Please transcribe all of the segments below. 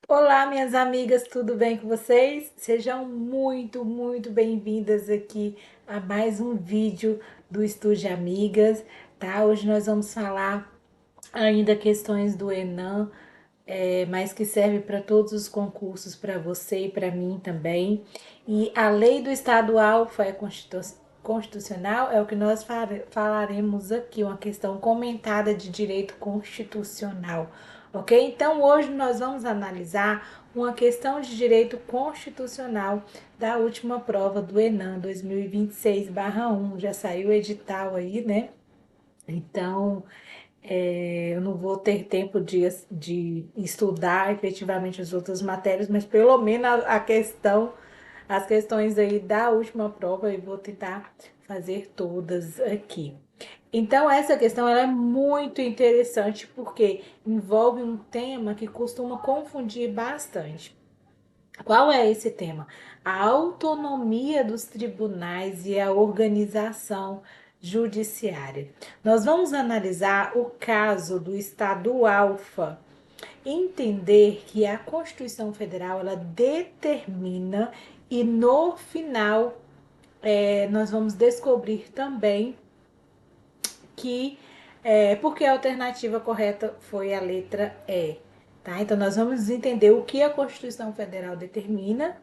Olá, minhas amigas, tudo bem com vocês? Sejam muito bem-vindas aqui a mais um vídeo do Estúdio Amigas, tá? Hoje nós vamos falar ainda questões do Enem, mas que serve para todos os concursos, para você e para mim também. E a lei do estadual foi constitucional, é o que nós falaremos aqui, uma questão comentada de direito constitucional, ok? Então hoje nós vamos analisar uma questão de direito constitucional da última prova do Enem 2026/1. Já saiu o edital aí, né? Então, eu não vou ter tempo de estudar efetivamente as outras matérias, mas pelo menos as questões aí da última prova eu vou tentar fazer todas aqui. Então, essa questão ela é muito interessante porque envolve um tema que costuma confundir bastante. Qual é esse tema? A autonomia dos tribunais e a organização judiciária. Nós vamos analisar o caso do Estado Alfa, entender que a Constituição Federal ela determina e no final nós vamos descobrir também que porque a alternativa correta foi a letra E. Tá? Então, nós vamos entender o que a Constituição Federal determina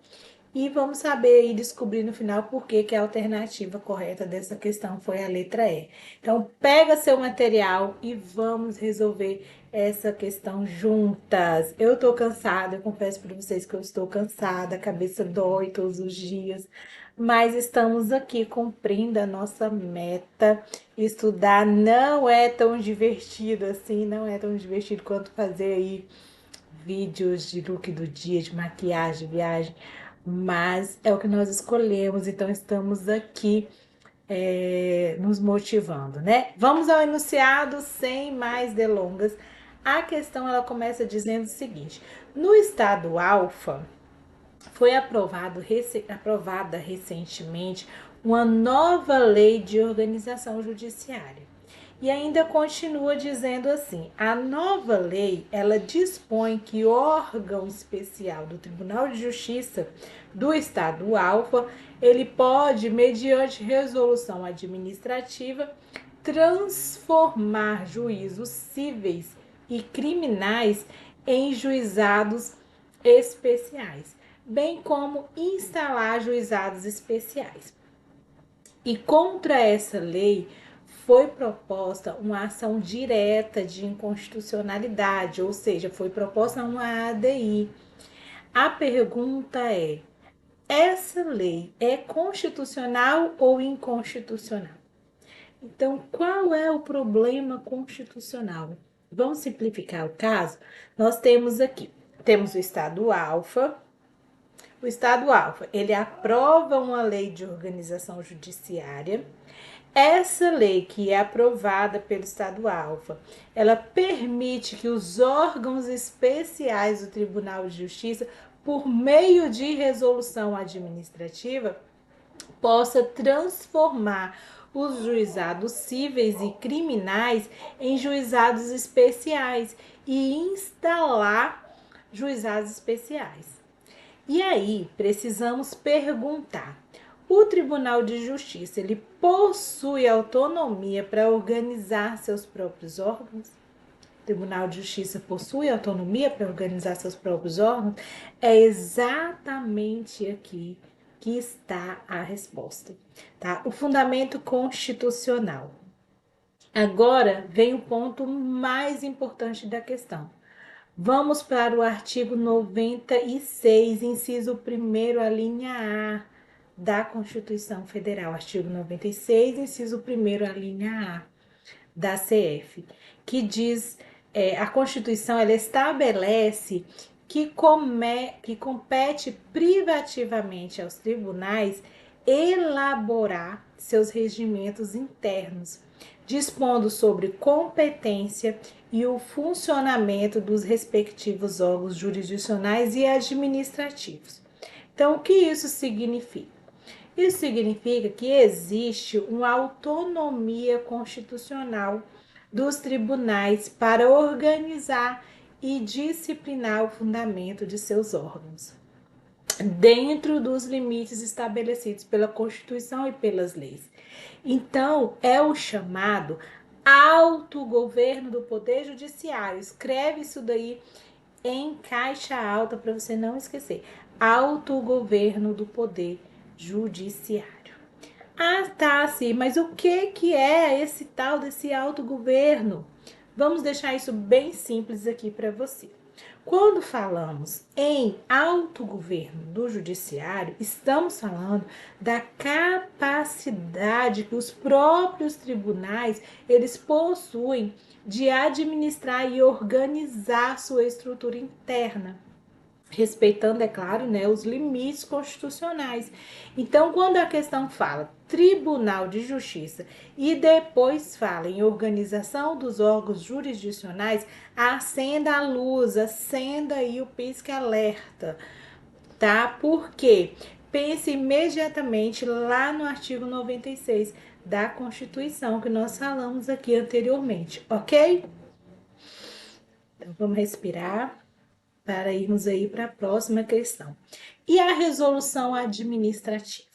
e vamos saber e descobrir no final por que, que a alternativa correta dessa questão foi a letra E. Então, pega seu material e vamos resolver essa questão juntas. Eu tô cansada, eu confesso para vocês que eu estou cansada, a cabeça dói todos os dias, mas estamos aqui cumprindo a nossa meta. Estudar não é tão divertido assim, não é tão divertido quanto fazer aí vídeos de look do dia, de maquiagem, viagem, mas é o que nós escolhemos, então estamos aqui nos motivando, né? Vamos ao enunciado sem mais delongas. A questão ela começa dizendo o seguinte: no estado alfa foi aprovada recentemente uma nova lei de organização judiciária. E ainda continua dizendo assim: a nova lei, ela dispõe que órgão especial do Tribunal de Justiça do Estado Alfa, ele pode, mediante resolução administrativa, transformar juízos cíveis e criminais em juizados especiais, bem como instalar juizados especiais. E contra essa lei foi proposta uma ação direta de inconstitucionalidade, ou seja, foi proposta uma ADI. A pergunta é: essa lei é constitucional ou inconstitucional? Então, qual é o problema constitucional? Vamos simplificar o caso? Nós temos aqui, temos o estado alfa. O estado alfa, ele aprova uma lei de organização judiciária. Essa lei que é aprovada pelo estado alfa, ela permite que os órgãos especiais do Tribunal de Justiça, por meio de resolução administrativa, possa transformar os juizados cíveis e criminais em juizados especiais e instalar juizados especiais. E aí, precisamos perguntar: o Tribunal de Justiça, ele possui autonomia para organizar seus próprios órgãos? O Tribunal de Justiça possui autonomia para organizar seus próprios órgãos? É exatamente aqui que está a resposta, tá? O fundamento constitucional. Agora vem o ponto mais importante da questão. Vamos para o artigo 96, inciso 1º, a linha A da Constituição Federal. Artigo 96, inciso 1º, a linha A da CF, que diz, a Constituição ela estabelece que compete privativamente aos tribunais elaborar seus regimentos internos, dispondo sobre competência e o funcionamento dos respectivos órgãos jurisdicionais e administrativos. Então, o que isso significa? Isso significa que existe uma autonomia constitucional dos tribunais para organizar e disciplinar o fundamento de seus órgãos, dentro dos limites estabelecidos pela Constituição e pelas leis. Então, é o chamado autogoverno do Poder Judiciário. Escreve isso daí em caixa alta para você não esquecer. Autogoverno do Poder Judiciário. Ah, tá, sim, mas o que é esse tal desse autogoverno? Vamos deixar isso bem simples aqui para você. Quando falamos em autogoverno do judiciário, estamos falando da capacidade que os próprios tribunais eles possuem de administrar e organizar sua estrutura interna, respeitando, é claro, né, os limites constitucionais. Então, quando a questão fala Tribunal de Justiça e depois fala em organização dos órgãos jurisdicionais, acenda a luz, acenda aí o pisca-alerta, tá? Por quê? Pense imediatamente lá no artigo 96 da Constituição que nós falamos aqui anteriormente, ok? Então, vamos respirar para irmos aí para a próxima questão. E a resolução administrativa?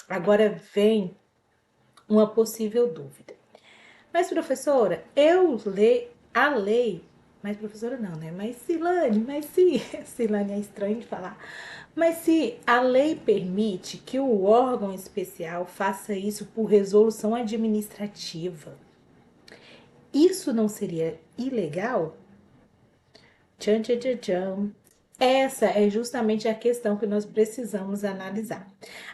Agora vem uma possível dúvida. Mas, professora, eu leio a lei. Mas, professora, não, né? Mas, Silane, Silane é estranho de falar. Mas se a lei permite que o órgão especial faça isso por resolução administrativa, isso não seria ilegal? Tchan, tchan, tchan, tchan. Essa é justamente a questão que nós precisamos analisar.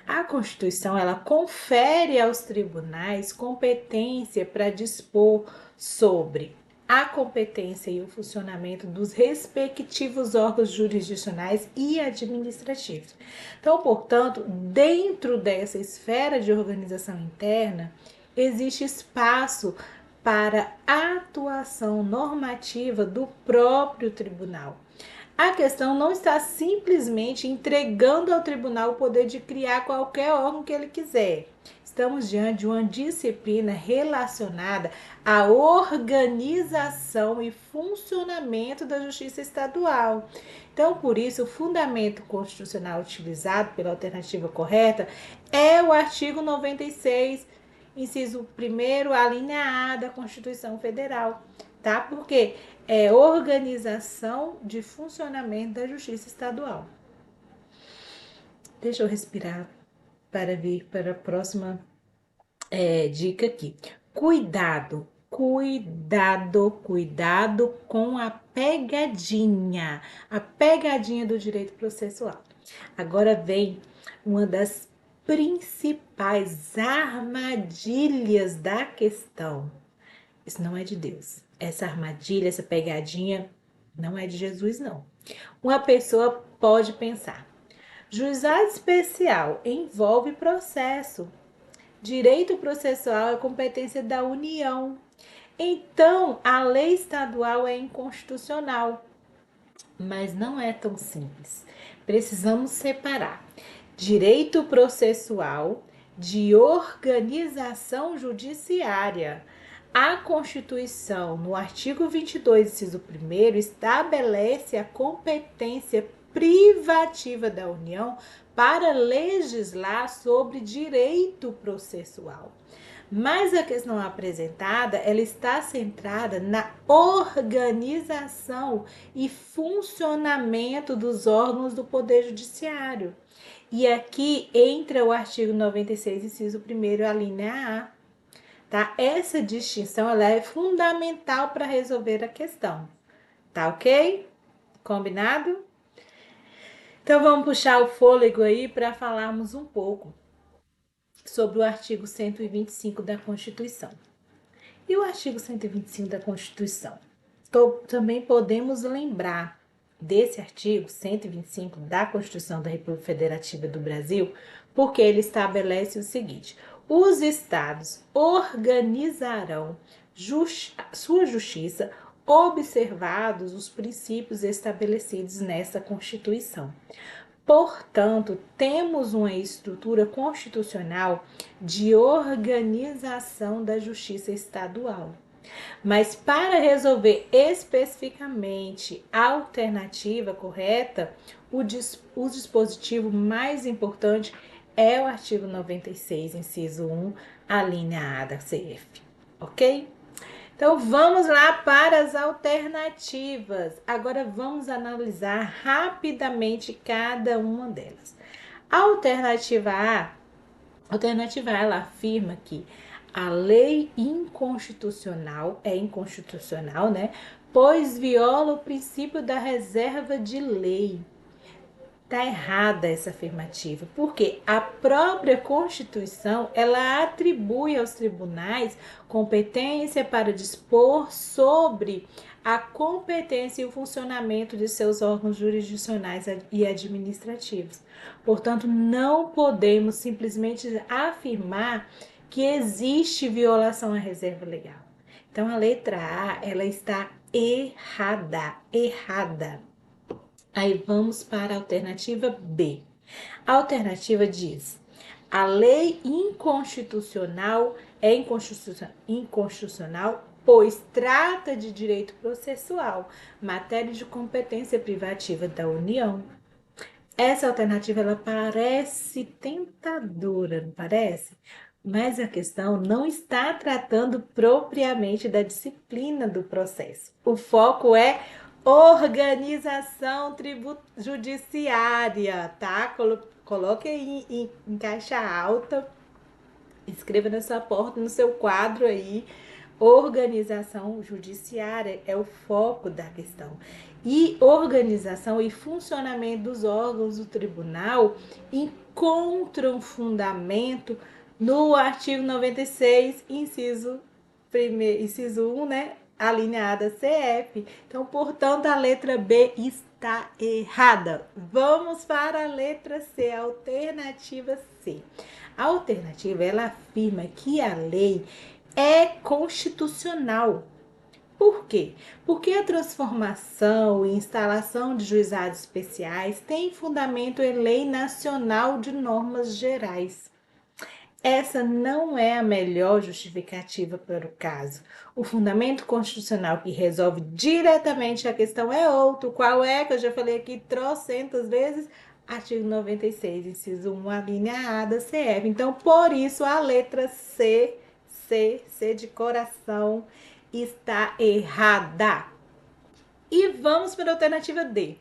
A Constituição, ela confere aos tribunais competência para dispor sobre a competência e o funcionamento dos respectivos órgãos jurisdicionais e administrativos. Então, portanto, dentro dessa esfera de organização interna, existe espaço para a atuação normativa do próprio tribunal. A questão não está simplesmente entregando ao tribunal o poder de criar qualquer órgão que ele quiser. Estamos diante de uma disciplina relacionada à organização e funcionamento da justiça estadual. Então, por isso, o fundamento constitucional utilizado pela alternativa correta é o artigo 96, inciso 1º, a linha A da Constituição Federal, tá? Porque é organização de funcionamento da justiça estadual. Deixa eu respirar para vir para a próxima dica aqui. Cuidado com a pegadinha do direito processual. Agora vem uma das principais armadilhas da questão. Isso não é de Deus. Essa armadilha, essa pegadinha não é de Jesus, não. Uma pessoa pode pensar: juizado especial envolve processo. Direito processual é competência da União. Então, a lei estadual é inconstitucional. Mas não é tão simples. Precisamos separar direito processual de organização judiciária. A Constituição, no artigo 22, inciso 1º, estabelece a competência privativa da União para legislar sobre direito processual. Mas a questão apresentada, ela está centrada na organização e funcionamento dos órgãos do Poder Judiciário. E aqui entra o artigo 96, inciso 1º, a linha A. Tá? Essa distinção ela é fundamental para resolver a questão. Tá ok? Combinado? Então vamos puxar o fôlego aí para falarmos um pouco sobre o artigo 125 da Constituição. E o artigo 125 da Constituição? Também podemos lembrar desse artigo 125 da Constituição da República Federativa do Brasil, porque ele estabelece o seguinte: os estados organizarão sua justiça observados os princípios estabelecidos nessa Constituição. Portanto, temos uma estrutura constitucional de organização da justiça estadual. Mas para resolver especificamente a alternativa correta, o dispositivo mais importante é o artigo 96, inciso 1, a linha A da CF, ok? Então vamos lá para as alternativas. Agora vamos analisar rapidamente cada uma delas. A alternativa A, ela afirma que a lei inconstitucional é inconstitucional, né? Pois viola o princípio da reserva de lei. Tá errada essa afirmativa, porque a própria Constituição, ela atribui aos tribunais competência para dispor sobre a competência e o funcionamento de seus órgãos jurisdicionais e administrativos. Portanto, não podemos simplesmente afirmar que existe violação à reserva legal. Então, a letra A, ela está errada. Aí vamos para a alternativa B. A alternativa diz: a lei inconstitucional é inconstitucional, pois trata de direito processual, matéria de competência privativa da União. Essa alternativa, ela parece tentadora, não parece? Mas a questão não está tratando propriamente da disciplina do processo. O foco é organização judiciária, tá? Coloque aí em caixa alta, escreva na sua porta, no seu quadro aí. Organização judiciária é o foco da questão. E organização e funcionamento dos órgãos do tribunal encontram fundamento no artigo 96, inciso 1, né? A linha A da CF. Então, portanto, a letra B está errada. Vamos para a letra C, a alternativa C. A alternativa, ela afirma que a lei é constitucional. Por quê? Porque a transformação e instalação de juizados especiais tem fundamento em lei nacional de normas gerais. Essa não é a melhor justificativa para o caso. O fundamento constitucional que resolve diretamente a questão é outro. Qual é? Que eu já falei aqui trocentas vezes. Artigo 96, inciso 1, a linha A da CF. Então, por isso, a letra C de coração, está errada. E vamos para a alternativa D.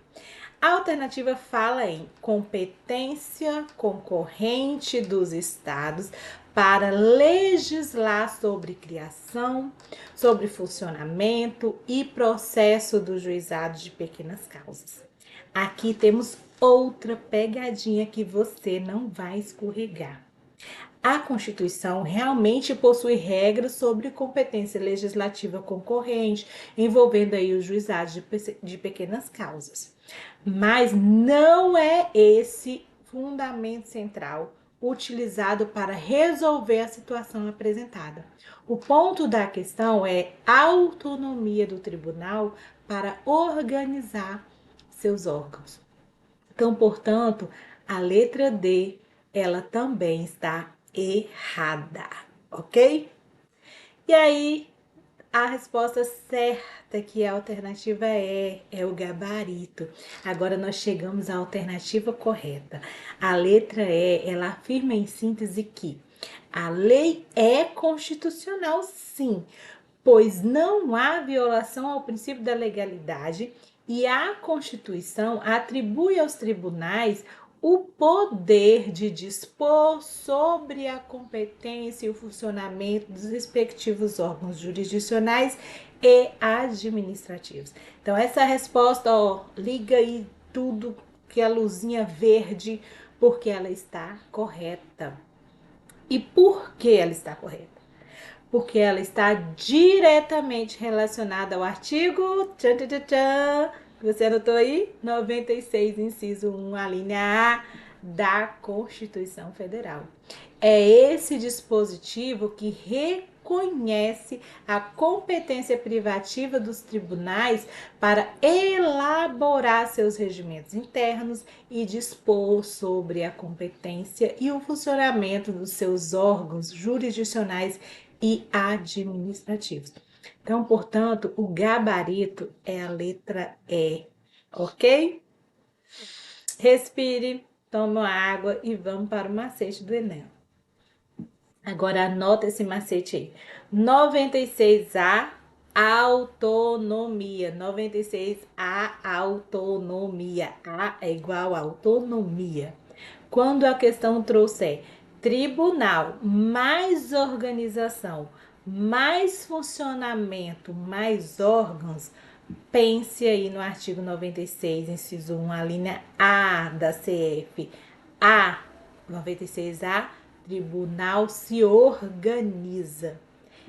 A alternativa fala em competência concorrente dos estados para legislar sobre criação, sobre funcionamento e processo do juizado de pequenas causas. Aqui temos outra pegadinha que você não vai escorregar. A Constituição realmente possui regras sobre competência legislativa concorrente, envolvendo aí os juizados de pequenas causas. Mas não é esse fundamento central utilizado para resolver a situação apresentada. O ponto da questão é a autonomia do tribunal para organizar seus órgãos. Então, portanto, a letra D, ela também está errada, ok? E aí, a resposta certa, que a alternativa é o gabarito. Agora nós chegamos à alternativa correta. A letra E, ela afirma em síntese que a lei é constitucional, sim, pois não há violação ao princípio da legalidade e a Constituição atribui aos tribunais o poder de dispor sobre a competência e o funcionamento dos respectivos órgãos jurisdicionais e administrativos. Então, essa resposta, liga aí tudo que a luzinha verde, porque ela está correta. E por que ela está correta? Porque ela está diretamente relacionada ao artigo você anotou aí? 96, inciso 1, a linha A da Constituição Federal. É esse dispositivo que reconhece a competência privativa dos tribunais para elaborar seus regimentos internos e dispor sobre a competência e o funcionamento dos seus órgãos jurisdicionais e administrativos. Então, portanto, o gabarito é a letra E, ok? Respire, tome uma água e vamos para o macete do Enem. Agora anota esse macete aí. 96A, autonomia. 96A, autonomia. A é igual a autonomia. Quando a questão trouxer tribunal, mais organização, mais funcionamento, mais órgãos, pense aí no artigo 96, inciso 1, a linha A da CF. A, 96A, tribunal se organiza.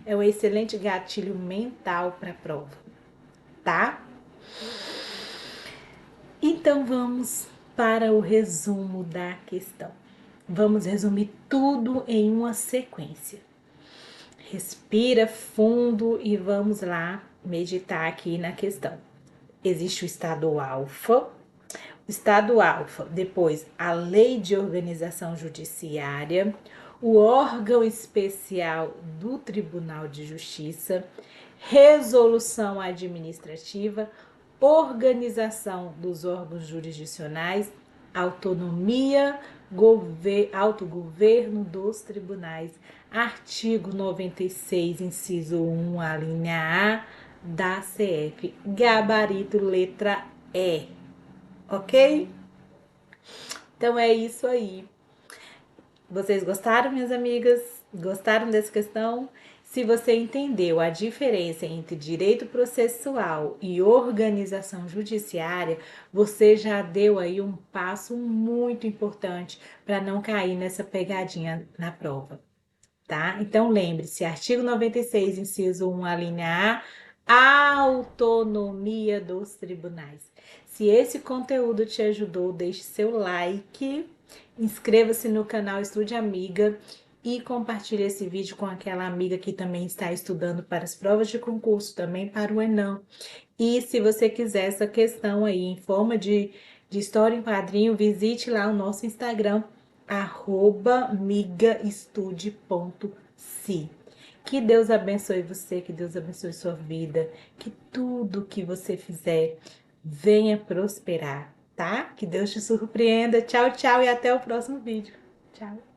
É um excelente gatilho mental para a prova, tá? Então vamos para o resumo da questão. Vamos resumir tudo em uma sequência. Respira fundo e vamos lá meditar aqui na questão. Existe o estado alfa, depois a lei de organização judiciária, o órgão especial do Tribunal de Justiça, resolução administrativa, organização dos órgãos jurisdicionais, autonomia, autogoverno dos tribunais, artigo 96, inciso 1, a linha A da CF, gabarito letra E, ok? Então é isso aí. Vocês gostaram, minhas amigas? Gostaram dessa questão? Se você entendeu a diferença entre direito processual e organização judiciária, você já deu aí um passo muito importante para não cair nessa pegadinha na prova, tá? Então lembre-se, artigo 96, inciso 1, a linha A, autonomia dos tribunais. Se esse conteúdo te ajudou, deixe seu like, inscreva-se no canal Estude Amiga e compartilhe esse vídeo com aquela amiga que também está estudando para as provas de concurso, também para o Enem. E se você quiser essa questão aí em forma de história em quadrinho, visite lá o nosso Instagram, @migaestude.se. Que Deus abençoe você, que Deus abençoe sua vida, que tudo que você fizer venha prosperar, tá? Que Deus te surpreenda. Tchau, tchau e até o próximo vídeo. Tchau.